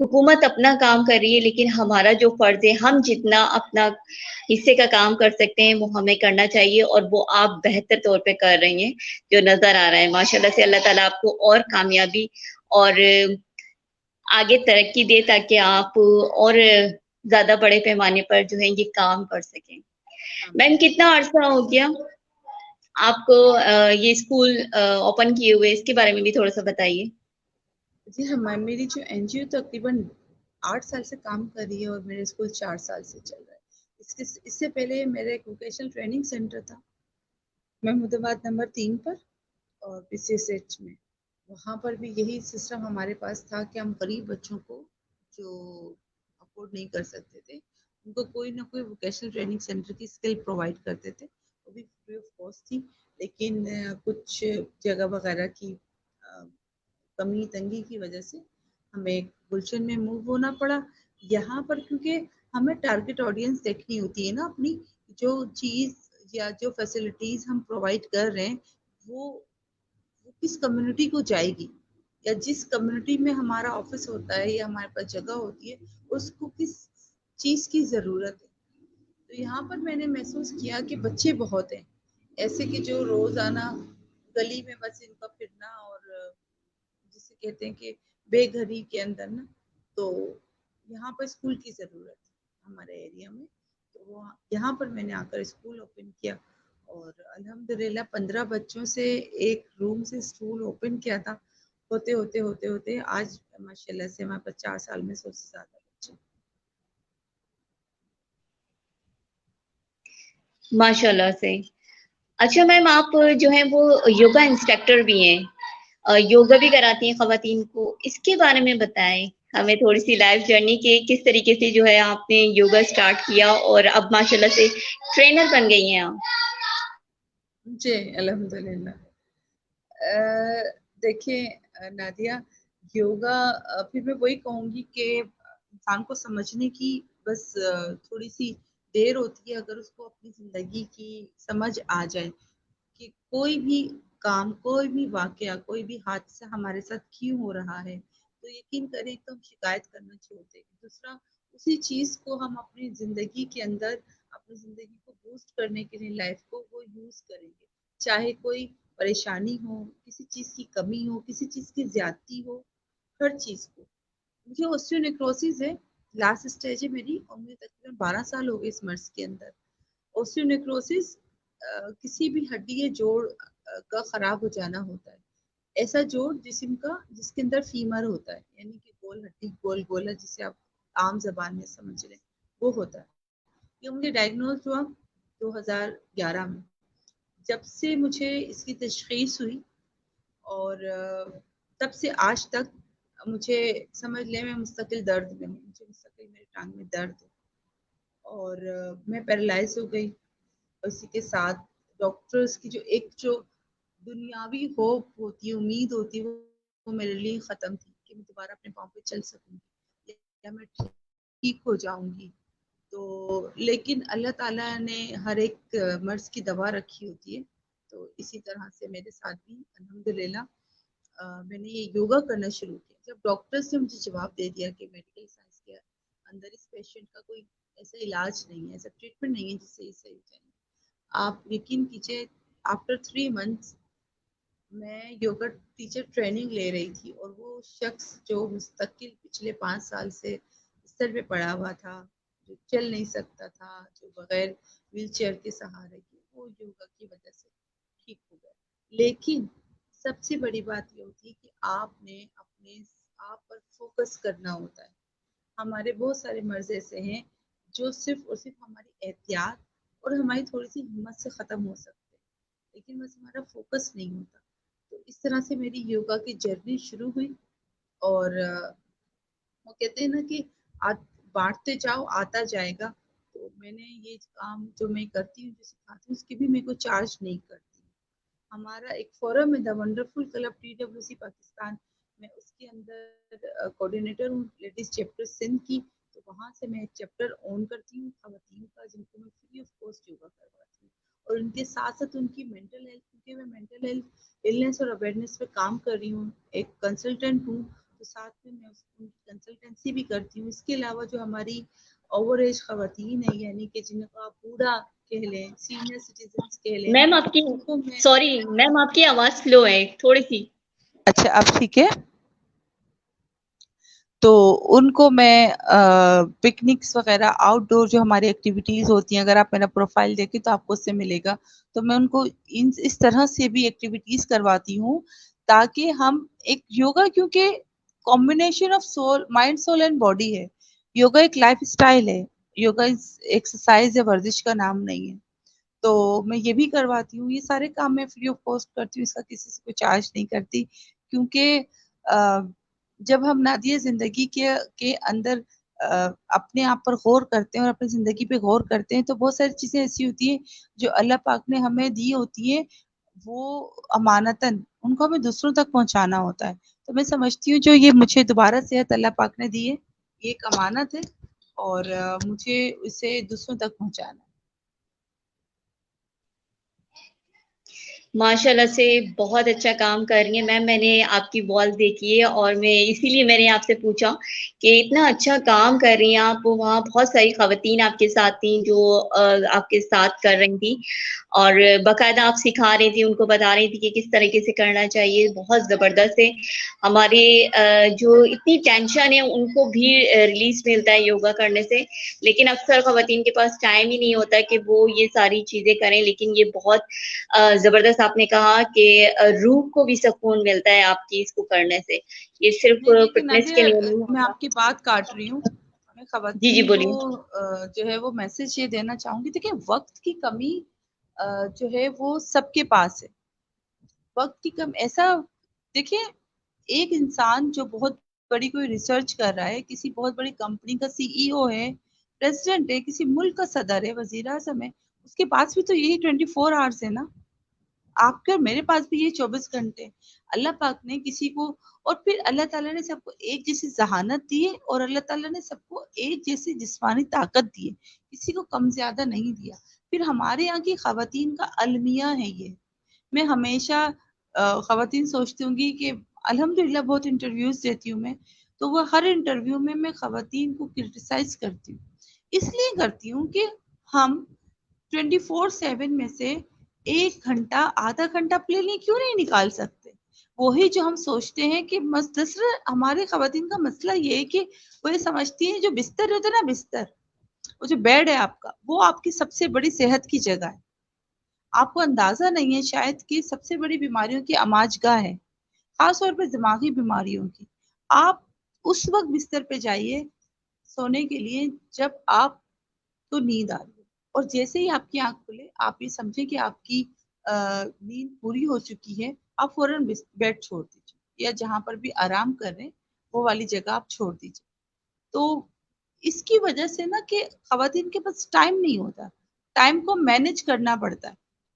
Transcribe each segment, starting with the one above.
حکومت اپنا کام کر رہی ہے، لیکن ہمارا جو فرض ہے، ہم جتنا اپنا حصے کا کام کر سکتے ہیں وہ ہمیں کرنا چاہیے، اور وہ آپ بہتر طور پہ کر رہی ہیں جو نظر آ رہا ہے ماشاء اللہ سے. اللہ تعالیٰ آپ کو اور کامیابی اور آگے ترقی دے تاکہ آپ اور زیادہ بڑے پیمانے پر جو ہے یہ کام کر سکیں. میم کتنا عرصہ ہو گیا آپ کو یہ اسکول اوپن کیے ہوئے؟ اس کے بارے میں بھی تھوڑا سا بتائیے. جی ہاں، میری جو این جی او تقریباً 8 سال سے کام کر رہی ہے اور میرے اسکول 4 سال سے چل رہا ہے. اس سے پہلے میرا ایک ووکیشنل ٹریننگ سینٹر تھا محمود آباد نمبر 3 پر اور پی سی ایس ایچ میں. وہاں پر بھی یہی سسٹم ہمارے پاس تھا کہ ہم غریب بچوں کو جو افورڈ نہیں کر سکتے تھے ان کو کوئی نہ کوئی ووکیشنل ٹریننگ سینٹر کی اسکل پرووائڈ کرتے تھے. وہ بھی فری آف کاسٹ تھی، لیکن کچھ جگہ وغیرہ کی کمی تنگی کی وجہ سے ہمیں گلشن میں موو ہونا پڑا. یہاں پر کیونکہ ہمیں ٹارگٹ آڈینس دیکھنی ہوتی ہے نا، اپنی جو چیز یا جو فیسلٹیز ہم پرووائڈ کر رہے ہیں وہ کس کمیونٹی کو جائے گی، یا جس کمیونٹی میں ہمارا آفس ہوتا ہے یا ہمارے پاس جگہ ہوتی ہے اس کو کس چیز کی ضرورت ہے. تو یہاں پر میں نے محسوس کیا کہ بچے بہت ہیں ایسے کہ جو روزانہ گلی میں بس ان کا پھرنا اور جسے کہتے ہیں کہ بے گھری کے اندر نا، تو یہاں پر اسکول کی ضرورت ہے ہمارے ایریا میں. تو وہ یہاں پر میں نے آ کر اسکول اوپن کیا اور الحمدللہ 15 بچوں سے ایک روم سے اسکول اوپن کیا تھا. ہوتے آج ماشاء اللہ سے ہمارے 50 سال میں 100 سے زیادہ بچے. ماشاء اللہ سے. اچھا میم، آپ جو ہیں وہ یوگا انسٹرکٹر بھی ہیں، یوگا بھی کراتی ہیں خواتین کو. اس کے بارے میں بتائیں ہمیں تھوڑی سی لائف جرنی کے، کس طریقے سے جو ہے آپ نے یوگا سٹارٹ کیا اور اب ماشاء اللہ سے ٹرینر بن گئی ہیں آپ. جی الحمدللہ. دیکھیں نادیہ، یوگا پھر میں وہی کہوں گی کہ انسان کو سمجھنے کی بس تھوڑی سی دیر ہوتی ہے اگر اس کو اپنی زندگی کی سمجھ آ جائے کہ کوئی بھی کام، کوئی بھی واقعہ، کوئی بھی حادثہ ہمارے ساتھ کیوں ہو رہا ہے تو یقین کریں تو ہم شکایت کرنا چھوڑ دیں. دوسرا، اسی چیز کو ہم اپنی زندگی کے اندر اپنی زندگی کو بوسٹ کرنے کے لیے لائف کو وہ یوز کریں گے. چاہے کوئی پریشانی ہو، کسی چیز کی کمی ہو، کسی چیز کی زیادتی ہو، ہر چیز کو. مجھے اوسٹیونیکروسس ہے، لاسٹ اسٹیج ہے میری، اور مجھے تقریباً 12 سال ہو گئے اس مرض کے اندر. اوسٹیونیکروسس کسی بھی ہڈی یا جوڑ کا خراب ہو جانا ہوتا ہے. ایسا جوڑ جسم کا جس کے اندر فیمر ہوتا ہے، یعنی کہ گول ہڈی، گول گولا جسے آپ عام زبان میں سمجھ لیں، وہ ہوتا ہے. یہ مجھے ڈائگنوز ہوا 2011 میں. جب سے مجھے اس کی تشخیص ہوئی اور تب سے آج تک مجھے سمجھ لیں میں مستقل درد میں ہوں. مجھے مستقل میری ٹانگ میں درد ہے اور میں پیرالائز ہو گئی. اسی کے ساتھ ڈاکٹرز کی جو دنیاوی ہوپ ہوتی ہے، امید ہوتی ہے، وہ میرے لیے ختم تھی کہ میں دوبارہ اپنے پاؤں پہ چل سکوں گی یا میں ٹھیک ہو جاؤں گی. تو لیکن اللہ تعالیٰ نے ہر ایک مرض کی دوا رکھی ہوتی ہے. تو اسی طرح سے میرے ساتھ بھی الحمدللہ میں نے یہ یوگا کرنا شروع کیا. جب ڈاکٹرز نے مجھے جواب دے دیا کہ میڈیکل سائنس کے اندر اس پیشنٹ کا کوئی ایسا علاج نہیں ہے، ایسا ٹریٹمنٹ نہیں ہے جس سے یہ صحیح ہو جائے. آپ یقین کیجیے آفٹر 3 months میں یوگا ٹیچر ٹریننگ لے رہی تھی اور وہ شخص جو مستقل پچھلے 5 سال سے بستر پہ پڑا ہوا تھا، جو چل نہیں سکتا تھا، جو بغیر ویل چیئر کے سہارے کے، وہ یوگا کی وجہ سے ٹھیک ہو گیا. لیکن سب سے بڑی بات یہ ہوتی ہے کہ آپ نے اپنے آپ پر فوکس کرنا ہوتا ہے. ہمارے بہت سارے مرض ایسے ہیں جو صرف اور صرف ہماری احتیاط اور ہماری تھوڑی سی ہمت سے ختم ہو سکتے ہیں، لیکن بس ہمارا فوکس نہیں ہوتا. تو اس طرح سے میری یوگا کی جرنی شروع ہوئی اور وہ کہتے ہیں نا کہ بانٹتے جاؤ آتا جائے گا. تو میں نے یہ کام جو میں کرتی ہوں، جو سکھاتی ہوں، اس کی بھی میرے کو چارج نہیں کرتی. ہمارا ایک فورم ہے دا ونڈرفل کلب TWC پاکستان، میں اس کے اندر کوآرڈینیٹر ہوں لیڈیز چیپٹر سندھ کی. تو وہاں سے میں چیپٹر اون کرتی ہوں خواتین کا، جن کو میں فری آف کاسٹ یوگا کرواتی ہوں. اور ان کے ساتھ ساتھ ان کی مینٹل ہیلتھ، کیونکہ میں مینٹل ہیلتھ النیس اور اویئرنیس پہ کام کر رہی ہوں، ایک کنسلٹنٹ ہوں. تو ساتھ میں ان کی کنسلٹنسی بھی کرتی ہوں. اس کے علاوہ جو ہماری اوور ایج خواتین ہیں یعنی کہ جن کو آپ بوڑھا کہہ لیں, سینئر سٹیزنس کہہ لیں, میم آپ کی ان کو میں سوری میم آپ کی آواز سلو ہے تھوڑی سی. اچھا اب ٹھیک ہے. تو ان کو میں پکنکس وغیرہ آؤٹ ڈور جو ہماری ایکٹیویٹیز ہوتی ہیں, اگر آپ میرا پروفائل دیکھیں تو آپ کو اس سے ملے گا, تو میں ان کو اس طرح سے بھی ایکٹیویٹیز کرواتی ہوں تاکہ ہم ایک یوگا, کیونکہ combination of civil, mind, soul and body ہے. یوگا ایک لائف اسٹائل ہے, یوگا ایکسرسائز یا ورزش کا نام نہیں ہے. تو میں یہ بھی کرواتی ہوں. یہ سارے کام میں فری آف کاسٹ کرتی ہوں, اس کا کسی سے کوئی چارج نہیں کرتی, کیونکہ جب ہم نادیہ زندگی کے اندر اپنے آپ پر غور کرتے ہیں اور اپنی زندگی پہ غور کرتے ہیں تو بہت ساری چیزیں ایسی ہوتی ہیں جو اللہ پاک نے ہمیں دی ہوتی ہیں, وہ امانتاً ان کو ہمیں دوسروں تک پہنچانا ہوتا ہے. تو میں سمجھتی ہوں جو یہ مجھے دوبارہ صحت اللہ پاک نے دی ہے, یہ ایک امانت ہے اور مجھے اسے دوسروں تک پہنچانا ہے. ماشاء اللہ سے بہت اچھا کام کر رہی ہیں میم. میں نے آپ کی وال دیکھی ہے اور میں اسی لیے میں نے آپ سے پوچھا کہ اتنا اچھا کام کر رہی ہیں آپ. وہاں بہت ساری خواتین آپ کے ساتھ تھیں جو آپ کے ساتھ کر رہی تھیں اور باقاعدہ آپ سکھا رہی تھی, ان کو بتا رہی تھی کہ کس طریقے سے کرنا چاہیے. بہت زبردست ہے. ہمارے جو اتنی ٹینشن ہے ان کو بھی ریلیز ملتا ہے یوگا کرنے سے, لیکن اکثر خواتین کے پاس ٹائم ہی نہیں ہوتا کہ وہ یہ ساری چیزیں کریں. لیکن یہ بہت زبردست آپ نے کہا کہ روح کو بھی سکون ملتا ہے آپ کی اس کو کرنے سے. یہ صرف نہیں دیکھیں فٹنس کے نادیہ, لیے نہیں میں ہوتا. آپ کی بات کاٹ رہی ہوں. میں جی جی خواتین کو بولیے. جو ہے وہ میسج یہ دینا چاہوں گی, دیکھیں وقت کی کمی جو ہے وہ سب کے پاس ہے. وقت کی کم ایسا دیکھیں, ایک انسان جو بہت بڑی کوئی ریسرچ کر رہا ہے, کسی بہت بڑی کمپنی کا سی ای او ہے, پریزیڈنٹ ہے, کسی ملک کا صدر ہے, وزیر اعظم ہے, اس کے پاس بھی تو یہی 24 آورس ہے نا. آپ کے اور میرے پاس بھی یہ 24 گھنٹے. اللہ پاک نے کسی کو, اور پھر اللہ تعالیٰ نے سب کو ایک جیسی ذہانت دی ہے اور اللہ تعالیٰ نے سب کو ایک جیسی جسمانی طاقت دی ہے, کسی کو کم زیادہ نہیں دیا. پھر ہمارے یہاں کی خواتین کا المیہ ہے یہ. میں ہمیشہ خواتین سوچتی ہوں گی کہ الحمدللہ بہت انٹرویوز دیتی ہوں میں, تو وہ ہر انٹرویو میں خواتین کو کرٹیسائز کرتی ہوں. اس لیے کرتی ہوں کہ ہم 24/7 میں سے 1 گھنٹہ, آدھا گھنٹہ اپنے لیے کیوں نہیں نکال سکتے. وہی جو ہم سوچتے ہیں کہ دوسرا ہمارے خواتین کا مسئلہ یہ ہے کہ وہ یہ سمجھتی ہیں جو بستر ہوتا ہے نا, بستر, وہ جو بیڈ ہے آپ کا, وہ آپ کی سب سے بڑی صحت کی جگہ ہے. آپ کو اندازہ نہیں ہے شاید کہ سب سے بڑی بیماریوں کی آماج گاہ ہے, خاص طور پہ دماغی بیماریوں کی. آپ اس وقت بستر پہ جائیے سونے کے لیے جب آپ کو نیند آ رہی ہے, اور جیسے ہی آپ کی آنکھ کھلے آپ یہ سمجھیں کہ آپ کی نیند پوری ہو چکی ہے, آپ فوراً بیڈ چھوڑ دیجیے, یا جہاں پر بھی آرام کر رہے ہیں وہ والی جگہ آپ چھوڑ دیجیے. تو اس کی وجہ سے نا کہ خواتین کے پاس ٹائم نہیں ہوتا, ٹائم کو مینج کرنا پڑتا ہے.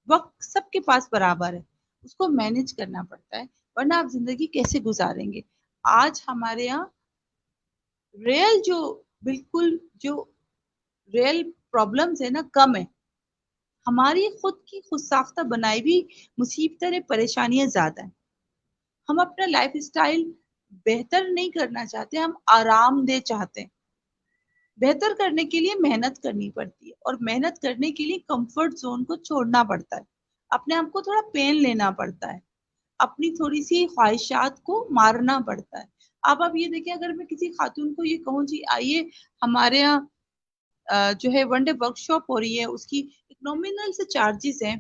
وقت سب کے پاس برابر ہے, اس کو مینج کرنا پڑتا ہے, ورنہ آپ زندگی کیسے گزاریں گے. آج ہمارے یہاں ریئل جو ریئل پرابلمز ہے نا کم ہے. ہماری خود کی خود ساختہ بنائی بھی مصیبتیں, پریشانیاں زیادہ ہیں. ہم اپنا لائف اسٹائل بہتر نہیں کرنا چاہتے, ہم آرام دہ چاہتے ہیں. بہتر کرنے کے لیے محنت کرنی پڑتی ہے, اور محنت کرنے کے لیے کمفرٹ زون کو چھوڑنا پڑتا ہے, اپنے آپ کو تھوڑا پین لینا پڑتا ہے, اپنی تھوڑی سی خواہشات کو مارنا پڑتا ہے. آپ یہ دیکھیں, اگر میں کسی خاتون کو یہ کہوں جی آئیے ہمارے یہاں جو ہے ون ڈے ورک شاپ ہو رہی ہے, اس کی ایک نومینل سے چارجز ہیں.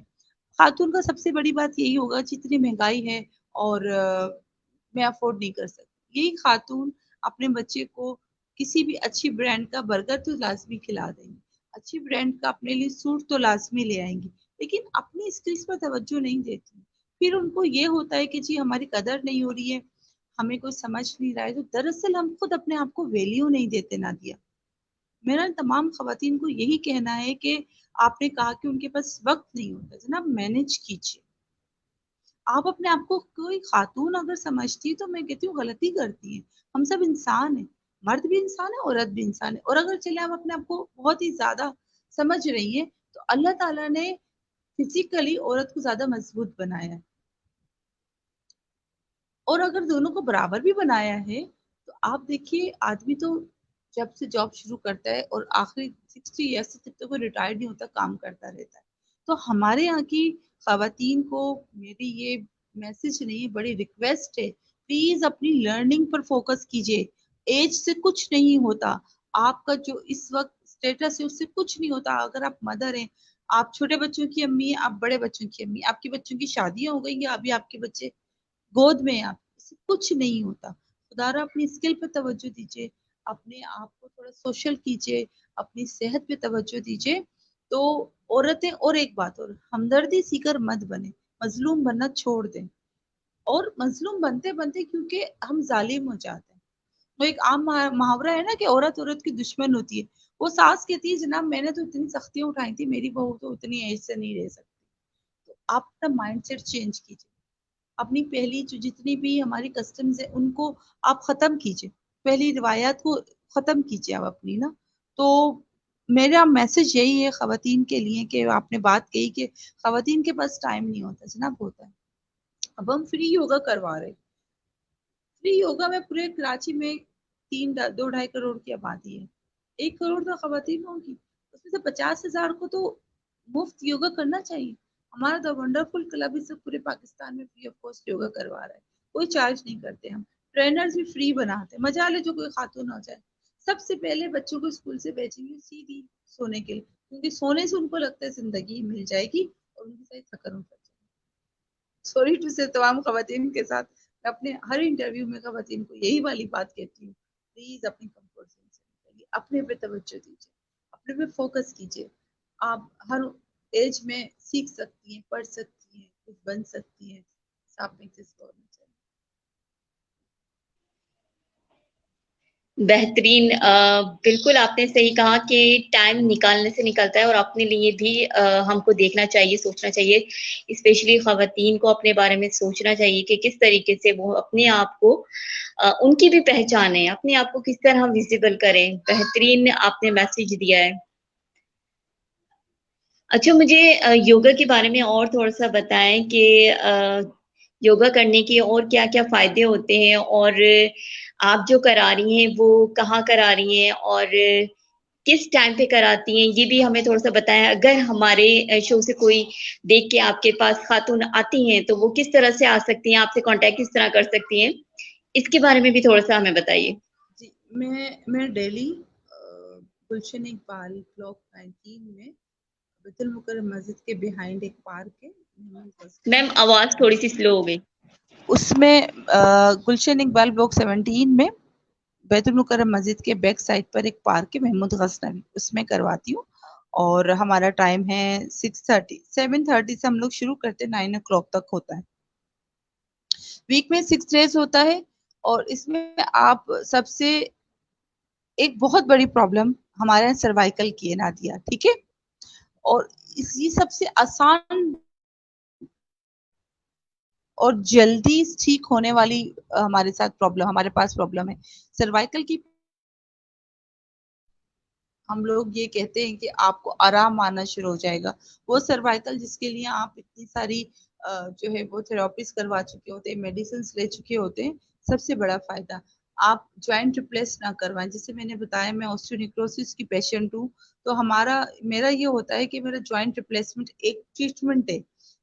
خاتون کا سب سے بڑی بات یہی ہوگا جتنی مہنگائی ہے اور میں افورڈ نہیں کر سکتی. یہی خاتون اپنے بچے کو کسی بھی اچھی برانڈ کا برگر تو لازمی کھلا دیں گی, اچھی برانڈ کا اپنے لیے سوٹ تو لازمی لے آئیں گی, لیکن اپنی اسکلز پر توجہ نہیں دیتی. پھر ان کو یہ ہوتا ہے کہ جی ہماری قدر نہیں ہو رہی ہے, ہمیں کوئی سمجھ نہیں رہا ہے. تو دراصل ہم خود اپنے آپ کو ویلیو نہیں دیتے نادیہ. میرا تمام خواتین کو یہی کہنا ہے کہ آپ نے کہا کہ ان کے پاس وقت نہیں ہوتا, جناب مینج کیجیے. آپ اپنے آپ کو کوئی خاتون اگر سمجھتی ہے تو میں کہتی ہوں غلطی کرتی ہے. ہم سب انسان ہیں, مرد بھی انسان ہے, عورت بھی انسان ہے. اور اگر چلے آپ اپنے آپ کو بہت ہی زیادہ سمجھ رہی ہیں تو اللہ تعالیٰ نے فزیکلی عورت کو زیادہ مضبوط بنایا ہے, اور اگر دونوں کو برابر بھی بنایا ہے تو آپ دیکھیے آدمی تو جب سے جاب شروع کرتا ہے اور آخری 60 ایئر سے جب تک وہ ریٹائر نہیں ہوتا کام کرتا رہتا ہے. تو ہمارے یہاں کی خواتین کو میری یہ میسج نہیں بڑی ریکویسٹ ہے, پلیز اپنی لرننگ پر فوکس کیجیے. ایج سے کچھ نہیں ہوتا, آپ کا جو اس وقت اسٹیٹس ہے اس سے کچھ نہیں ہوتا. اگر آپ مدر ہیں, آپ چھوٹے بچوں کی امی ہیں, آپ بڑے بچوں کی امی, آپ کے بچوں کی شادیاں ہو گئی ہیں, ابھی آپ کے بچے گود میں ہیں, آپ اس سے کچھ نہیں ہوتا. خدارا اپنی اسکل پہ توجہ دیجیے, اپنے آپ کو تھوڑا سوشل کیجیے, اپنی صحت پہ توجہ دیجیے. تو عورتیں, اور ایک بات اور, ہمدردی سیکر مت بنے, مظلوم بننا چھوڑ دیں. اور مظلوم بنتے بنتے کیونکہ ہم ظالم ہو جاتے ہیں. وہ ایک عام محاورہ ہے نا کہ عورت عورت کی دشمن ہوتی ہے. وہ ساس کہتی ہے جناب میں نے تو اتنی سختیاں اٹھائی تھی, میری بہو تو اتنی ایج سے نہیں رہ سکتی. تو آپ اپنا مائنڈ سیٹ چینج کیجیے, اپنی پہلی جو جتنی بھی ہماری کسٹمز ہیں ان کو آپ ختم کیجیے, پہلی روایات کو ختم کیجیے آپ اپنی نا. تو میرا میسج یہی ہے خواتین کے لیے کہ آپ نے بات کہی کہ خواتین کے پاس ٹائم نہیں ہوتا, جناب ہوتا ہے. اب ہم فری یوگا کروا رہے, فری یوگا میں پورے کراچی میں 2-2.5 کروڑ کی آبادی ہے, 1 کروڑ تو خواتین ہوگی, اس میں سے 50,000 کو تو مفت یوگا کرنا چاہیے. ہمارا تو ونڈرفل کلب اس پورے پاکستان میں فری آف کاسٹ یوگا کروا رہا ہے, کوئی چارج نہیں کرتے. ہم ٹرینرز بھی فری بناتے ہیں, مزہ لے جو کوئی خاتون ہو جائے. سب سے پہلے بچوں کو اسکول سے بھیجیں گے سیدھی سونے کے لیے, کیونکہ سونے سے ان کو لگتا ہے زندگی مل جائے گی اور ان کی ساری تھکن اتر جائے گی. سوری ٹو سے تمام خواتین کے ساتھ میں اپنے ہر انٹرویو میں خواتین کو یہی والی بات کہتی ہوں, پلیز اپنی کمفرٹ زون سے نکلیے, اپنے پہ توجہ دیجیے, اپنے پہ فوکس کیجیے. آپ ہر ایج میں سیکھ سکتی ہیں, پڑھ سکتی ہیں, کچھ بن سکتی ہیں. آپ میں ایگزسٹ کرنا چاہیے. بہترین. بالکل آپ نے صحیح کہا کہ ٹائم نکالنے سے نکلتا ہے, اور اپنے لیے بھی ہم کو دیکھنا چاہیے, سوچنا چاہیے. اسپیشلی خواتین کو اپنے بارے میں سوچنا چاہیے کہ کس طریقے سے وہ اپنے آپ کو, ان کی بھی پہچان ہے, اپنے آپ کو کس طرح ویزیبل کریں. بہترین آپ نے میسج دیا ہے. اچھا, مجھے یوگا کے بارے میں اور تھوڑا سا بتائیں کہ یوگا کرنے کے اور کیا کیا فائدے ہوتے ہیں, اور آپ جو کرا رہی ہیں وہ کہاں کرا رہی ہیں اور کس ٹائم پہ کراتی ہیں, یہ بھی ہمیں تھوڑا سا بتائیں. اگر ہمارے شو سے کوئی دیکھ کے آپ کے پاس خاتون آتی ہیں تو وہ کس طرح سے آ سکتی ہیں, آپ سے کانٹیکٹ کس طرح کر سکتی ہیں, اس کے بارے میں بھی تھوڑا سا ہمیں بتائیے. جی, میں ڈیلی گلشن اقبال بلاک 19 میں بیت المکرم مسجد کے بیہائنڈ ایک پارک ہے. میم آواز تھوڑی سی سلو ہو گئی. اس میں گلشن اقبال بلاک 17 میں بیت المکرم مسجد کے بیک سائڈ پر ایک پارک ہے محمود غزنوی, اس میں کرواتی ہوں. اور ہمارا ٹائم ہے 6:30 7:30 سے ہم لوگ شروع کرتے ہیں, 9 o'clock تک ہوتا ہے. ویک میں 6 days ہوتا ہے. اور اس میں آپ سب سے ایک بہت بڑی پرابلم ہمارے یہاں سروائکل کی ہے نادیہ, ٹھیک ہے. اور یہ سب سے آسان اور جلدی ٹھیک ہونے والی ہمارے ساتھ پرابلم, ہمارے پاس پرابلم ہے سروائکل کی. ہم لوگ یہ کہتے ہیں کہ آپ کو آرام آنا شروع ہو جائے گا. وہ سروائکل جس کے لیے آپ اتنی ساری جو ہے وہ تھراپیز کروا چکے ہوتے ہیں, میڈیسنس لے چکے ہوتے ہیں, سب سے بڑا فائدہ آپ جوائنٹ ریپلیس نہ کروائیں. جیسے میں نے بتایا میں اوسٹیونیکروسس کی پیشنٹ ہوں, تو میرا یہ ہوتا ہے کہ میرا جوائنٹ ریپلیسمنٹ ایک ٹریٹمنٹ ہے,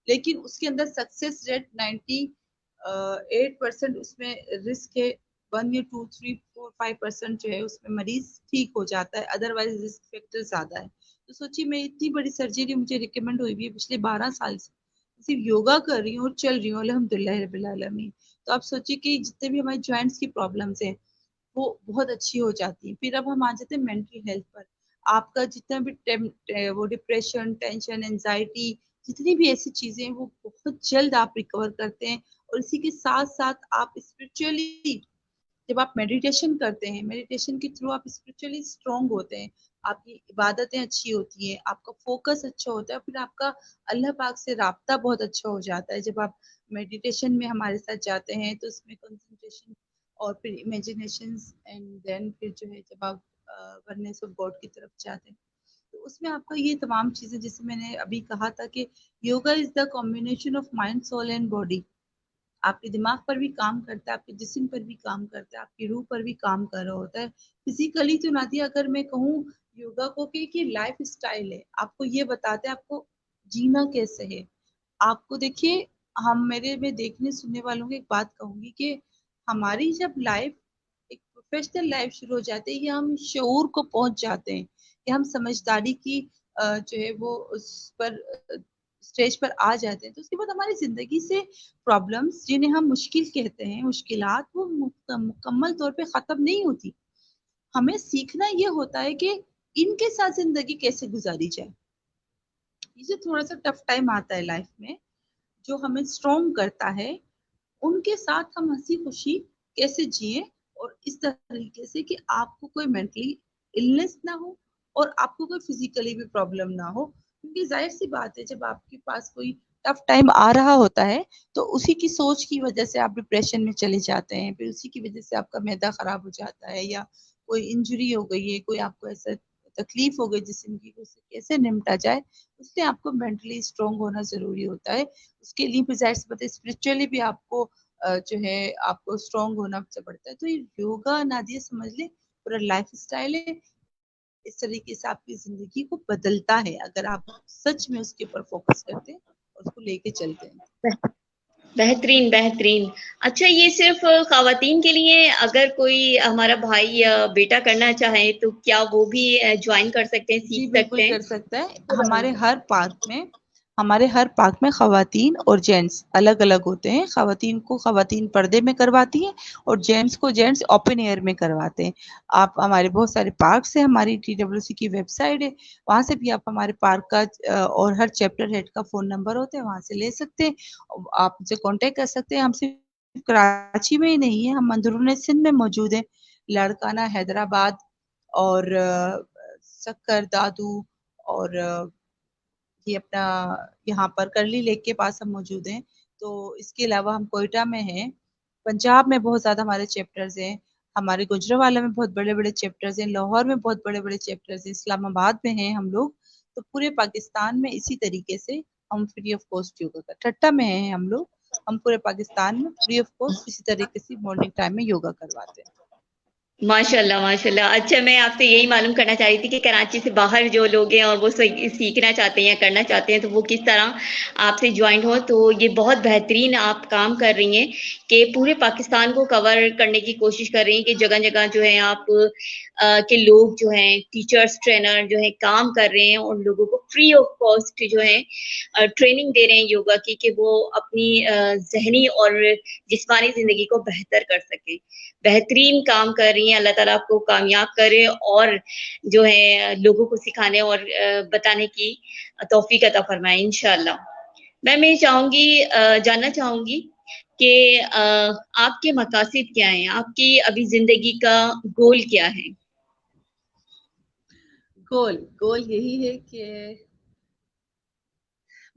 لیکن اس کے اندر سکسیس ریٹ 98% اس میں رسک ہے. 1 یا 2 3 4 5% جو ہے اس میں مریض ٹھیک ہو جاتا ہے, ادروائز رسک فیکٹر زیادہ ہے. تو سوچیے میں اتنی بڑی سرجری مجھے ریکمینڈ ہوئی بھی ہے پچھلے 12 سال سے, صرف یوگا کر رہی ہوں اور چل رہی ہوں الحمدللہ رب العالمین. تو آپ سوچیے کہ جتنے بھی ہمارے جوائنٹس کی پرابلمس ہیں وہ بہت اچھی ہو جاتی ہیں. پھر اب ہم آ جاتے ہیں مینٹل ہیلتھ پر. آپ کا جتنا بھی وہ ڈپریشن, ٹینشن, اینزائٹی, جتنی بھی ایسی چیزیں ہیں وہ بہت جلد آپ ریکور کرتے ہیں. اور اسی کے ساتھ ساتھ آپ اسپرچولی جب آپ میڈیٹیشن کرتے ہیں, میڈیٹیشن کے تھرو آپ اسپرچولی اسٹرانگ ہوتے ہیں, آپ کی عبادتیں اچھی ہوتی ہیں, آپ کا فوکس اچھا ہوتا ہے, پھر آپ کا اللہ پاک سے رابطہ بہت اچھا ہو جاتا ہے. جب آپ میڈیٹیشن میں ہمارے ساتھ جاتے ہیں تو اس میں کنسنٹریشن اور پھر امیجنیشنز اینڈ دین پھر جو ہے جب آپ ورنس آف گاڈ کی طرف جاتے ہیں تو اس میں آپ کا یہ تمام چیزیں, جیسے میں نے ابھی کہا تھا کہ yoga is the combination of mind, soul and body. آپ کے دماغ پر بھی کام کرتا ہے, آپ کے جسم پر بھی کام کرتا ہے, آپ کی روح پر بھی کام کر رہا ہوتا ہے. فزیکلی تو نادیہ اگر میں کہوں یوگا کو کہ لائف اسٹائل ہے, آپ کو یہ بتاتے ہیں آپ کو جینا کیسے ہے. آپ کو دیکھیے, میں دیکھنے سننے والوں کو ایک بات کہوں گی کہ ہماری جب لائف ایک پروفیشنل لائف شروع ہو جاتی ہے یا ہم شعور کو پہنچ جاتے ہیں یا ہم سمجھداری کی جو ہے وہ اس پر اسٹیج پر آ جاتے ہیں, تو اس کے بعد ہماری زندگی سے پرابلمس جنہیں ہم مشکل کہتے ہیں, مشکلات, وہ مکمل طور پہ ختم نہیں ہوتی. ہمیں سیکھنا یہ ہوتا ہے کہ ان کے ساتھ زندگی کیسے گزاری جائے. یہ جو تھوڑا سا ٹف ٹائم آتا ہے لائف میں جو ہمیں اسٹرانگ کرتا ہے, ان کے ساتھ ہم ہنسی خوشی کیسے جئیں, اور اس طریقے سے کہ آپ کو کوئی مینٹلی النس نہ ہو اور آپ کو کوئی فزیکلی بھی پرابلم نہ ہو. کیونکہ ظاہر سی بات ہے جب آپ کے پاس کوئی ٹف ٹائم آ رہا ہوتا ہے تو اسی کی سوچ کی وجہ سے آپ ڈپریشن میں چلے جاتے ہیں, پھر اسی کی وجہ سے آپ کا معدہ خراب ہو جاتا ہے, یا کوئی انجری ہو گئی ہے, کوئی آپ کو ایسا تکلیف ہو گئی جسم کی, اس سے کیسے نمٹا جائے. اس لیے آپ کو مینٹلی اسٹرانگ ہونا ضروری ہوتا ہے. اس کے لیے بھی ظاہر سی بات ہے اسپرچولی بھی آپ کو جو ہے آپ کو اسٹرانگ ہونا پڑتا ہے. تو یہ یوگا نادیہ سمجھ لیں پورا لائف اسٹائل ہے. اس طریقے سے آپ کی زندگی کو بدلتا ہے اگر آپ سچ میں اس کے اوپر فوکس کرتے ہیں اور اس کو لے کے چلتے ہیں. بہترین بہترین. اچھا, یہ صرف خواتین کے لیے, اگر کوئی ہمارا بھائی یا بیٹا کرنا چاہے تو کیا وہ بھی جوائن کر سکتے ہیں, جی سیکھ بالکل سکتے ہیں؟ کر سکتا ہے. ہمارے ہر پارک میں خواتین اور جینٹس الگ الگ ہوتے ہیں. خواتین کو خواتین پردے میں کرواتی ہیں اور جینٹس کو جینٹس اوپن ایئر میں کرواتے ہیں. آپ ہمارے بہت سارے پارکس ہیں, ہماری TWC کی ویب سائٹ ہے, وہاں سے بھی آپ ہمارے پارک کا اور ہر چیپٹر ہیڈ کا فون نمبر ہوتا ہے, وہاں سے لے سکتے ہیں. آپ سے کانٹیکٹ کر سکتے ہیں. ہم صرف کراچی میں ہی نہیں ہے, ہم اندرون سندھ میں موجود ہیں, لاڑکانہ, حیدرآباد اور سکر, دادو اور یہ اپنا یہاں پر کرلی لیک کے پاس ہم موجود ہیں. تو اس کے علاوہ ہم کوئٹہ میں ہیں, پنجاب میں بہت زیادہ ہمارے چیپٹرز ہیں, ہمارے گجرانوالہ میں بہت بڑے بڑے چیپٹرز ہیں, لاہور میں بہت بڑے بڑے چیپٹرز ہیں, اسلام آباد میں ہیں ہم لوگ. تو پورے پاکستان میں اسی طریقے سے ہم فری آف کاسٹ یوگا کرتے ہیں. ٹھٹا میں ہیں ہم لوگ, ہم پورے پاکستان میں فری آف کاسٹ اسی طریقے سے مارننگ ٹائم میں یوگا کرواتے ہیں. ماشاء اللہ ماشاء اللہ. اچھا, میں آپ سے یہی معلوم کرنا چاہ رہی تھی کہ کراچی سے باہر جو لوگ ہیں اور وہ سیکھنا چاہتے ہیں یا کرنا چاہتے ہیں تو وہ کس طرح آپ سے جوائن ہو. تو یہ بہت بہترین آپ کام کر رہی ہیں کہ پورے پاکستان کو کور کرنے کی کوشش کر رہی ہیں کہ جگہ جگہ جو ہے آپ کے لوگ جو ہیں ٹیچرز ٹرینر جو ہے کام کر رہے ہیں اور لوگوں کو فری آف کاسٹ جو ہے ٹریننگ دے رہے ہیں یوگا کی کہ وہ اپنی ذہنی اور جسمانی زندگی کو بہتر کر سکیں. بہترین کام کر رہی ہیں. اللہ تعالیٰ آپ کو کامیاب کرے اور جو ہے لوگوں کو سکھانے اور بتانے کی توفیق عطا فرمائے انشاءاللہ. میں جاننا چاہوں گی کہ آپ کے مقاصد کیا ہیں, آپ کی ابھی زندگی کا گول کیا ہے؟ گول یہی ہے کہ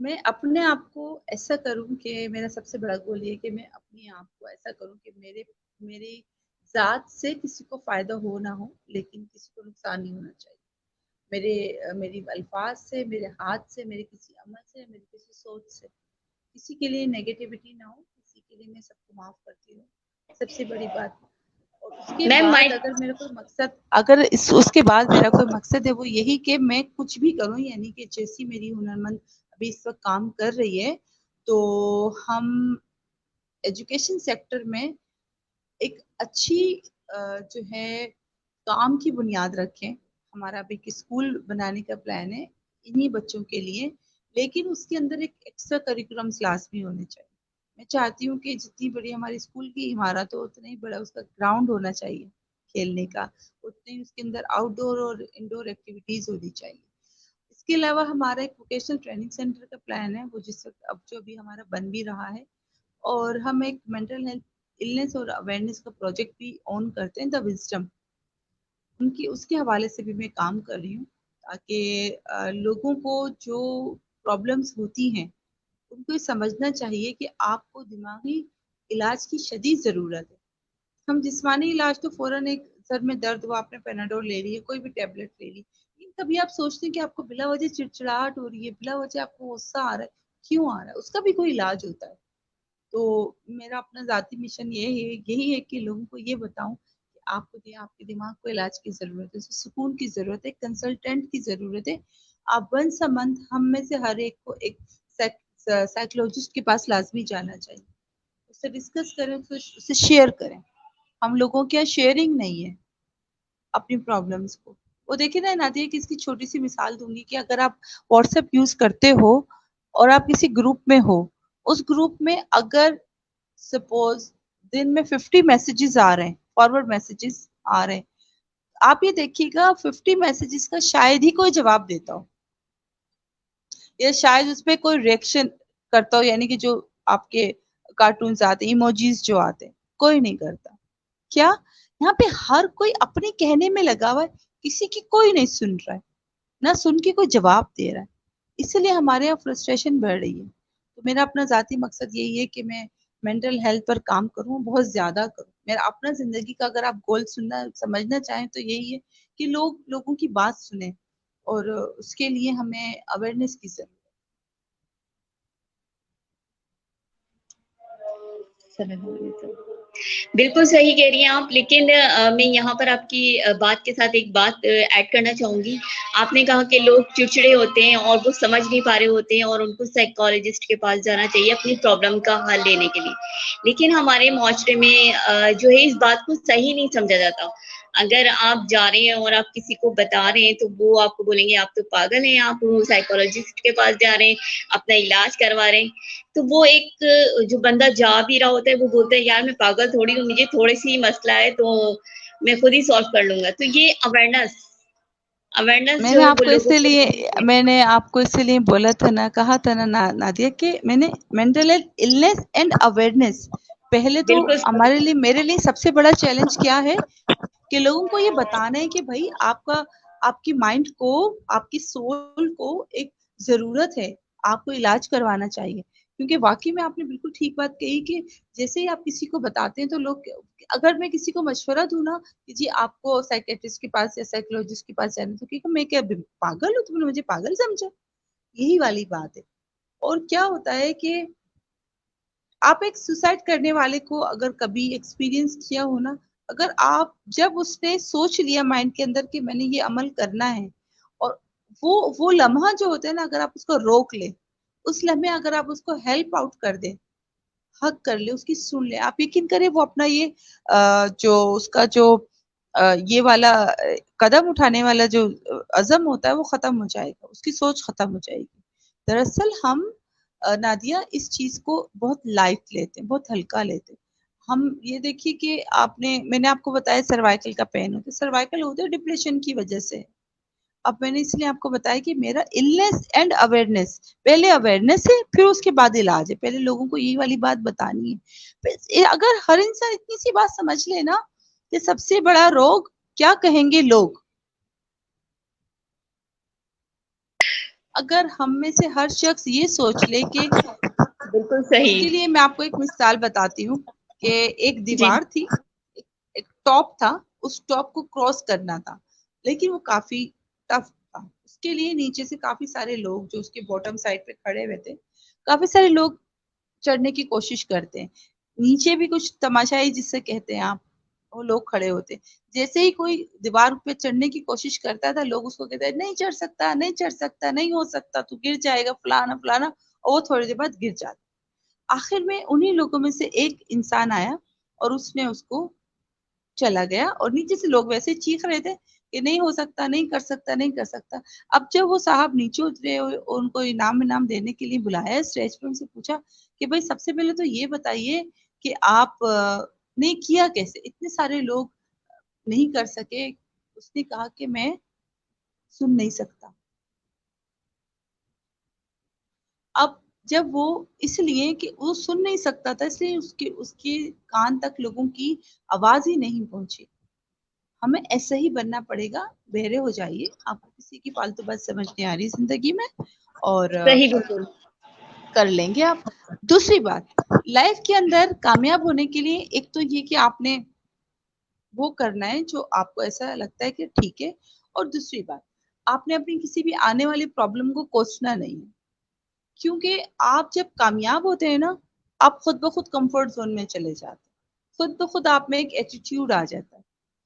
میں اپنے آپ کو ایسا کروں کہ میرا سب سے بڑا گول یہ کہ میں اپنے آپ کو ایسا کروں کہ میری ذات سے کسی کو فائدہ ہو نہ ہو, لیکن کسی کو نقصان نہیں ہونا چاہیے. میری الفاظ سے, میرے ہاتھ سے, میرے کسی عمل سے, میری کسی سوچ سے کسی کے لیے نیگیٹیوٹی نہ ہو. کسی کے لیے میں سب کو معاف کرتی ہوں, سب سے بڑی بات. اور اس کے میم بعد اس کے بعد میرا کوئی مقصد ہے وہ یہی کہ میں کچھ بھی کروں, یعنی کہ جیسی میری ہنرمند ابھی اس وقت کام کر رہی ہے تو ہم ایجوکیشن سیکٹر میں ایک اچھی جو ہے کام کی بنیاد رکھیں. ہمارا ابھی ایک اسکول بنانے کا پلان ہے انہی بچوں کے لیے, لیکن اس کے اندر ایک ایکسٹرا کریکولم کلاس بھی ہونے چاہیے. میں چاہتی ہوں کہ جتنی بڑی ہماری اسکول کی عمارت ہو اتنا ہی بڑا اس کا گراؤنڈ ہونا چاہیے کھیلنے کا, اتنے ہی اس کے اندر آؤٹ ڈور اور انڈور ایکٹیویٹیز ہونی چاہیے. اس کے علاوہ ہمارا ایک ووکیشنل ٹریننگ سینٹر کا پلان ہے, وہ جس وقت اب جو بھی ہمارا بن بھی رہا ہے, اور ہم ایک مینٹل ہیلتھ النس اور اویئرنیس کا پروجیکٹ بھی آن کرتے ہیں, دا وزڈم. اس کے حوالے سے بھی میں کام کر رہی ہوں تاکہ لوگوں کو جو پرابلمس ہوتی ہیں ان کو یہ سمجھنا چاہیے کہ آپ کو دماغی علاج کی شدید ضرورت ہے. ہم جسمانی علاج تو فوراً ایک سر میں درد ہوا آپ نے پیناڈول لے لی ہے, کوئی بھی ٹیبلٹ لے لی, لیکن کبھی آپ سوچتے ہیں کہ آپ کو بلا وجہ چڑچڑاہٹ ہو رہی ہے, بلا وجہ آپ کو غصہ آ رہا ہے, کیوں آ رہا ہے, اس کا بھی کوئی علاج ہوتا ہے. تو میرا اپنا ذاتی مشن یہی ہے کہ لوگوں کو یہ بتاؤں کہ آپ کے دماغ کو علاج کی ضرورت ہے، سکون کی ضرورت ہے، کنسلٹینٹ کی ضرورت ہے. آپ ونس اے منتھ ہم میں سے ہر ایک کو ایک سائیکولوجسٹ کے پاس لازمی جانا چاہیے. اس سے ڈسکس کریں، اس سے شیئر کریں. ہم لوگوں کے یہاں شیئرنگ نہیں ہے اپنی پرابلمس کو. وہ دیکھیں نا نادیہ کہ اس کی چھوٹی سی مثال دوں گی کہ اگر آپ واٹس ایپ یوز کرتے ہو اور آپ کسی گروپ میں ہو، اس گروپ میں اگر سپوز دن میں 50 میسیجز آ رہے ہیں، فارورڈ میسیجز آ رہے ہیں، آپ یہ دیکھیے گا 50 میسیجز کا شاید ہی کوئی جواب دیتا ہو یا شاید اس پہ کوئی ریئیکشن کرتا ہو، یعنی کہ جو آپ کے کارٹونز آتے، ایموجیز جو آتے، کوئی نہیں کرتا. کیا یہاں پہ ہر کوئی اپنے کہنے میں لگا ہوا ہے، کسی کی کوئی نہیں سن رہا ہے، نہ سن کے کوئی جواب دے رہا ہے. اس لیے ہمارے یہاں فرسٹریشن بڑھ رہی ہے. تو میرا اپنا ذاتی مقصد یہی ہے کہ میں مینٹل ہیلتھ پر کام کروں، بہت زیادہ کروں. میرا اپنا زندگی کا اگر آپ گول سمجھنا چاہیں تو یہی ہے کہ لوگوں کی بات سنیں، اور اس کے لیے ہمیں اویئرنیس کی ضرورت ہے. بالکل صحیح کہہ رہی ہیں آپ، لیکن میں یہاں پر آپ کی بات کے ساتھ ایک بات ایڈ کرنا چاہوں گی. آپ نے کہا کہ لوگ چڑچڑے ہوتے ہیں اور وہ سمجھ نہیں پا رہے ہوتے ہیں اور ان کو سائیکالوجسٹ کے پاس جانا چاہیے اپنی پرابلم کا حل لینے کے لیے. لیکن ہمارے معاشرے میں جو ہے اس بات کو صحیح نہیں سمجھا جاتا. اگر آپ جا رہے ہیں اور آپ کسی کو بتا رہے ہیں تو وہ آپ کو بولیں گے آپ تو پاگل ہیں، آپ سائیکالوجسٹ کے پاس جا رہے ہیں، اپنا علاج کروا رہے ہیں. تو وہ ایک جو بندہ جا بھی رہا ہوتا ہے وہ بولتا ہے یار میں پاگل تھوڑی ہوں، مجھے تھوڑی سی مسئلہ ہے تو میں خود ہی سالو کر لوں گا. تو یہ اویئرنیس جو ہے وہ لوگوں کو دینی چاہیے. میں نے آپ کو اسی لیے بولا تھا نا، کہا تھا نا نادیہ کہ میں نے مینٹل النس اینڈ اویئرنیس پہلے تو بالکل ہمارے لیے، میرے لیے سب سے بڑا چیلنج کیا ہے کہ لوگوں کو یہ بتانا ہے کہ بھائی آپ کی مائنڈ کو، آپ کی سول کو ایک ضرورت ہے، آپ کو علاج کروانا چاہیے. کیونکہ واقعی میں آپ نے بالکل ٹھیک بات کہی کہ جیسے ہی آپ کسی کو بتاتے ہیں تو لوگ، اگر میں کسی کو مشورہ دوں نا کہ جی آپ کو سائیکیٹرسٹ کے پاس یا سائیکولوجسٹ کے پاس جانا، تو کہ میں کیا پاگل ہوں، تم نے مجھے پاگل سمجھا؟ یہی والی بات ہے. اور کیا ہوتا ہے کہ آپ ایک سوسائڈ کرنے والے کو اگر کبھی ایکسپیرینس کیا ہو نا، اگر آپ جب اس نے سوچ لیا مائنڈ کے اندر کہ میں نے یہ عمل کرنا ہے، اور وہ لمحہ جو ہوتا ہے نا، اگر آپ اس کو روک لیں، اس لمحے اگر آپ اس کو ہیلپ آؤٹ کر دیں، حق کر لے، اس کی سن لے، آپ یقین کریں وہ اپنا یہ جو اس کا جو یہ والا قدم اٹھانے والا جو عزم ہوتا ہے وہ ختم ہو جائے گا، اس کی سوچ ختم ہو جائے گی. دراصل ہم نادیہ اس چیز کو بہت لائٹ لیتے ہیں، بہت ہلکا لیتے ہیں. ہم یہ دیکھیے کہ میں نے آپ کو بتایا سروائکل کا پین ہوتا ہے، سروائکل ہوتا ہے ڈپریشن کی وجہ سے. اب میں نے اس لیے آپ کو بتایا کہ میرا النس اینڈ اویئرنیس، پہلے اویئرنیس ہے پھر اس کے بعد علاج ہے. پہلے لوگوں کو یہی والی بات بتانی ہے. اگر ہر انسان اتنی سی بات سمجھ لے نا کہ سب سے بڑا روگ کیا کہیں گے لوگ، اگر ہم میں سے ہر شخص یہ سوچ لے کہ بالکل اس کے صحیح. لیے میں آپ کو ایک مثال بتاتی ہوں کہ ایک جی دیوار تھی، ایک ٹاپ تھا، اس ٹاپ کو کراس کرنا تھا لیکن وہ کافی ٹف تھا. اس کے لیے نیچے سے کافی سارے لوگ جو اس کے باٹم سائڈ پہ کھڑے ہوئے تھے، کافی سارے لوگ چڑھنے کی کوشش کرتے ہیں. نیچے بھی کچھ تماشائی جس سے کہتے ہیں آپ، وہ لوگ کھڑے ہوتے. جیسے ہی کوئی دیوار پہ چڑھنے کی کوشش کرتا تھا، لوگ اس کو کہتے ہیں نہیں چڑھ سکتا، نہیں چڑھ سکتا، نہیں ہو سکتا، تو گر جائے گا، فلانا فلانا، اور وہ تھوڑی دیر بعد گر جاتا. آخر میں انہی لوگوں میں سے ایک انسان آیا اور اس نے اس کو چلا گیا، اور نیچے سے لوگ ویسے چیخ رہے تھے کہ نہیں ہو سکتا، نہیں کر سکتا، نہیں کر سکتا. اب جب وہ صاحب نیچے اترے اور ان کو انعام دینے کے لیے بلایا اسٹیج پہ، ان سے پوچھا کہ بھائی سب سے پہلے تو یہ بتائیے کہ آپ نے کیا کیسے، اتنے سارے لوگ نہیں کر سکے. اس نے کہا کہ میں سن نہیں سکتا. اب جب وہ اس لیے کہ وہ سن نہیں سکتا تھا، اس لیے اس کے کان تک لوگوں کی آواز ہی نہیں پہنچی. ہمیں ایسا ہی بننا پڑے گا. بہرے ہو جائیے، آپ کو کسی کی فالتو بات سمجھ نہیں آ رہی زندگی میں، اور صحیح. بالکل کر لیں گے آپ. دوسری بات، لائف کے اندر کامیاب ہونے کے لیے ایک تو یہ کہ آپ نے وہ کرنا ہے جو آپ کو ایسا لگتا ہے کہ ٹھیک ہے، اور دوسری بات آپ نے اپنی کسی بھی آنے والی پرابلم کو کوسنا نہیں ہے. کیونکہ آپ جب کامیاب ہوتے ہیں نا آپ خود بخود کمفرٹ زون میں چلے جاتے ہیں, خود بخود آپ میں ایک ایٹیٹیوڈ آ جاتا ہے,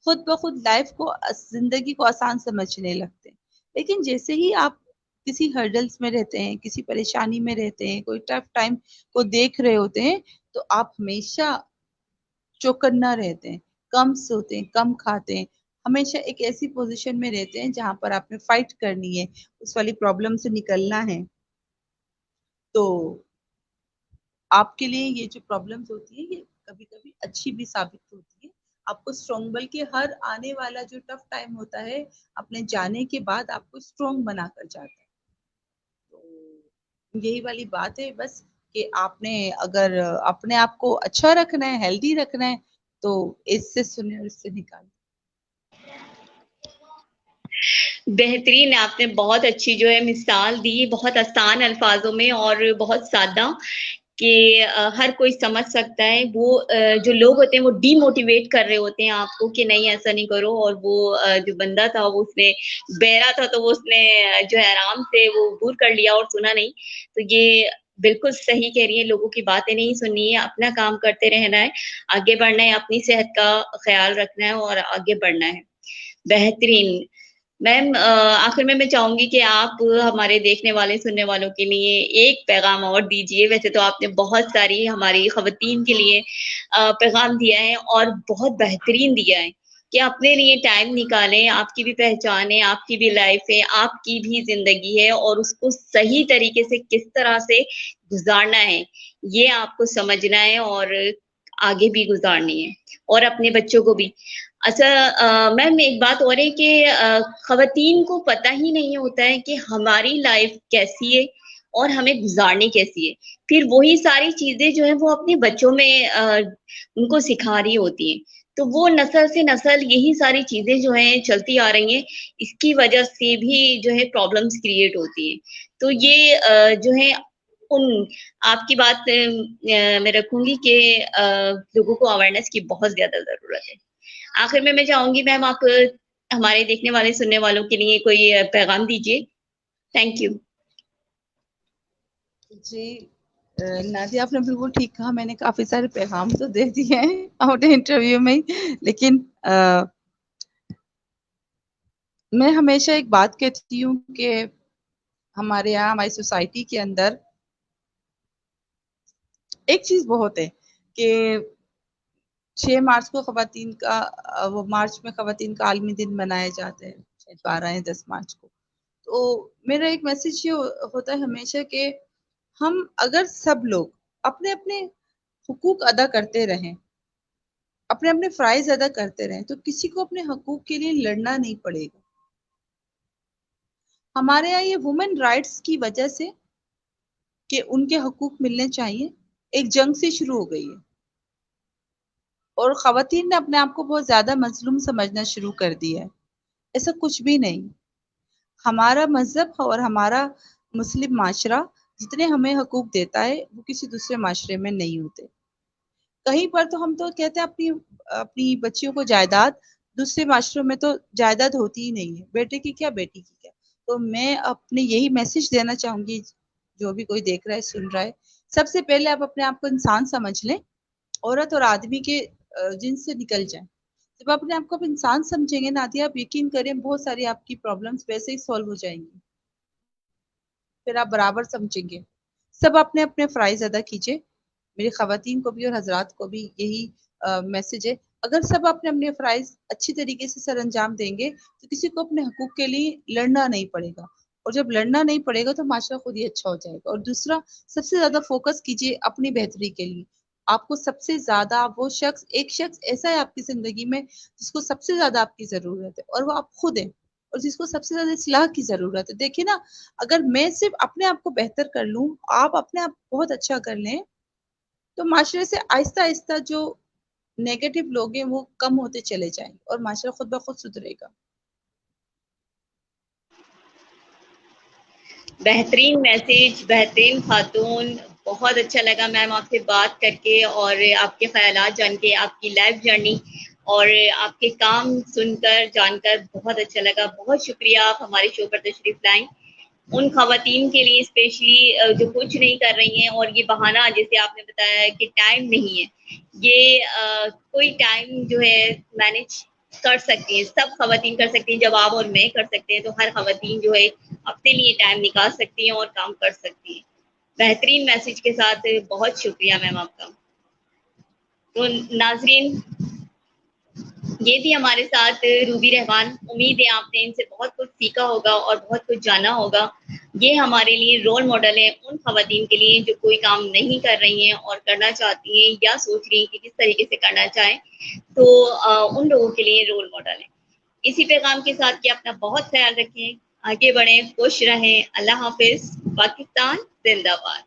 خود بخود لائف کو, زندگی کو آسان سمجھنے لگتے ہیں. لیکن جیسے ہی آپ کسی ہرڈلس میں رہتے ہیں, کسی پریشانی میں رہتے ہیں, کوئی ٹف ٹائم کو دیکھ رہے ہوتے ہیں, تو آپ ہمیشہ چوکنا رہتے ہیں, کم سوتے ہیں, کم کھاتے ہیں, ہمیشہ ایک ایسی پوزیشن میں رہتے ہیں جہاں پر آپ نے فائٹ کرنی ہے, اس والی پرابلم سے نکلنا ہے. تو آپ کے لیے یہ جو پرابلمز ہوتی ہے یہ کبھی کبھی اچھی بھی ثابت ہوتی ہے, آپ کو اسٹرانگ, بلکہ ہر آنے والا جو ٹف ٹائم ہوتا ہے اپنے جانے کے بعد آپ کو اسٹرانگ بنا کر جاتا ہے. تو یہی والی بات ہے بس, کہ آپ نے اگر اپنے آپ کو اچھا رکھنا ہے, ہیلدی رکھنا ہے, تو اس سے سنے اور اس سے نکالیں. بہترین, آپ نے بہت اچھی جو ہے مثال دی, بہت آسان الفاظوں میں اور بہت سادہ, کہ ہر کوئی سمجھ سکتا ہے. وہ جو لوگ ہوتے ہیں وہ ڈی موٹیویٹ کر رہے ہوتے ہیں آپ کو کہ نہیں ایسا نہیں کرو, اور وہ جو بندہ تھا وہ اس نے بہرا تھا تو وہ اس نے جو ہے آرام سے وہ عبور کر لیا اور سنا نہیں. تو یہ بالکل صحیح کہہ رہی ہے, لوگوں کی باتیں نہیں سننی ہے, اپنا کام کرتے رہنا ہے, آگے بڑھنا ہے, اپنی صحت کا خیال رکھنا ہے اور آگے بڑھنا ہے. بہترین. میم آخر میں چاہوں گی کہ آپ ہمارے دیکھنے والے سننے والوں کے لیے ایک پیغام اور دیجئے. ویسے تو آپ نے بہت ساری ہماری خواتین کے لیے پیغام دیا ہے اور بہت بہترین دیا ہے, کہ اپنے لیے ٹائم نکالیں, آپ کی بھی پہچان ہے, آپ کی بھی لائف ہے, آپ کی بھی زندگی ہے, اور اس کو صحیح طریقے سے کس طرح سے گزارنا ہے یہ آپ کو سمجھنا ہے اور آگے بھی گزارنی ہے, اور اپنے بچوں کو بھی. اچھا میم ایک بات اور ہے کہ خواتین کو پتہ ہی نہیں ہوتا ہے کہ ہماری لائف کیسی ہے اور ہمیں گزارنی کیسی ہے. پھر وہی ساری چیزیں جو ہیں وہ اپنے بچوں میں ان کو سکھا رہی ہوتی ہیں, تو وہ نسل سے نسل یہی ساری چیزیں جو ہیں چلتی آ رہی ہیں, اس کی وجہ سے بھی جو ہے پرابلمس کریٹ ہوتی ہیں. تو یہ جو ہے ان آپ کی بات میں رکھوں گی کہ لوگوں کو اویئرنیس کی بہت زیادہ ضرورت ہے. آخر میں چاہوں گی میم آپ ہمارے دیکھنے والے سننے والوں کے لیے کوئی پیغام دیجیے. Thank you. جی نادیہ, آپ نے بالکل ٹھیک کہا, میں نے کافی سارے پیغام تو دے دیے ہیں آؤٹ انٹرویو میں, لیکن میں ہمیشہ ایک بات کہتی ہوں کہ ہمارے یہاں ہماری سوسائٹی کے اندر ایک چیز بہت ہے کہ 6 مارچ کو خواتین کا, وہ مارچ میں خواتین کا عالمی دن منائے جاتے ہیں, شاید 12 یا 10 مارچ کو. تو میرا ایک میسج یہ ہوتا ہے ہمیشہ کہ ہم اگر سب لوگ اپنے اپنے حقوق ادا کرتے رہیں, اپنے اپنے فرائض ادا کرتے رہیں, تو کسی کو اپنے حقوق کے لیے لڑنا نہیں پڑے گا. ہمارے یہاں یہ وومن رائٹس کی وجہ سے کہ ان کے حقوق ملنے چاہیے, ایک جنگ سے شروع ہو گئی ہے, اور خواتین نے اپنے آپ کو بہت زیادہ مظلوم سمجھنا شروع کر دیا ہے. ایسا کچھ بھی نہیں. ہمارا مذہب اور ہمارا مسلم معاشرہ جتنے ہمیں حقوق دیتا ہے وہ کسی دوسرے معاشرے میں نہیں ہوتے. کہیں پر تو ہم تو کہتے ہیں اپنی بچیوں کو جائیداد, دوسرے معاشروں میں تو جائیداد ہوتی ہی نہیں ہے, بیٹے کی کیا بیٹی کی کیا. تو میں اپنے یہی میسج دینا چاہوں گی, جو بھی کوئی دیکھ رہا ہے سن رہا ہے, سب سے پہلے آپ اپنے آپ کو انسان سمجھ لیں, عورت اور آدمی کے جنس سے نکل جائیں. جب آپ اپنے آپ کو آپ انسان سمجھیں گے نادیہ, آپ یقین کریں بہت ساری آپ کی پرابلمس ویسے ہی سالو ہو جائیں گی. پھر آپ برابر سمجھیں گے. سب اپنے اپنے فرائض ادا کیجیے. میری خواتین کو بھی اور حضرات کو بھی یہی میسج ہے, اگر سب اپنے اپنے فرائض اچھی طریقے سے سر انجام دیں گے تو کسی کو اپنے حقوق کے لیے لڑنا نہیں پڑے گا, اور جب لڑنا نہیں پڑے گا تو معاشرہ خود ہی اچھا ہو جائے گا. اور دوسرا, سب سے زیادہ فوکس کیجیے اپنی بہتری کے لیے. آپ کو سب سے زیادہ وہ شخص, ایک شخص ایسا ہے آپ کی زندگی میں جس کو سب سے زیادہ آپ کی ضرورت ہے, اور وہ آپ خود ہیں, اور جس کو سب سے زیادہ اصلاح کی ضرورت ہے. دیکھیے نا, اگر میں صرف اپنے آپ کو بہتر کر لوں, آپ اپنے آپ بہت اچھا کر لیں, تو معاشرے سے آہستہ آہستہ جو نیگیٹو لوگ ہیں وہ کم ہوتے چلے جائیں گے, اور معاشرہ خود بخود سدھرے گا. بہترین میسج, بہترین خاتون. بہت اچھا لگا میم آپ سے بات کر کے, اور آپ کے خیالات جان کے, آپ کی لائف جرنی اور آپ کے کام سن کر جان کر بہت اچھا لگا. بہت شکریہ آپ ہمارے شو پر تشریف لائیں. ان خواتین کے لیے اسپیشلی جو کچھ نہیں کر رہی ہیں, اور یہ بہانہ جیسے آپ نے بتایا ہے کہ ٹائم نہیں ہے, یہ کوئی ٹائم جو ہے مینیج کر سکتی ہیں, سب خواتین کر سکتی ہیں. جب آپ اور میں کر سکتے ہیں تو ہر خواتین جو ہے اپنے لیے ٹائم نکال سکتی ہیں اور کام کر سکتی ہیں. بہترین میسج کے ساتھ بہت شکریہ میم آپ کا. تو ناظرین, یہ تھی ہمارے ساتھ روبی رحمان. امید ہے آپ نے ان سے بہت کچھ سیکھا ہوگا اور بہت کچھ جانا ہوگا. یہ ہمارے لیے رول ماڈل ہے ان خواتین کے لیے جو کوئی کام نہیں کر رہی ہیں اور کرنا چاہتی ہیں یا سوچ رہی ہیں کہ کس طریقے سے کرنا چاہیں, تو ان لوگوں کے لیے رول ماڈل ہے. اسی پیغام کے ساتھ کہ اپنا بہت خیال رکھیں, آگے بڑھیں, خوش رہیں. اللہ حافظ. پاکستان زندہ باد.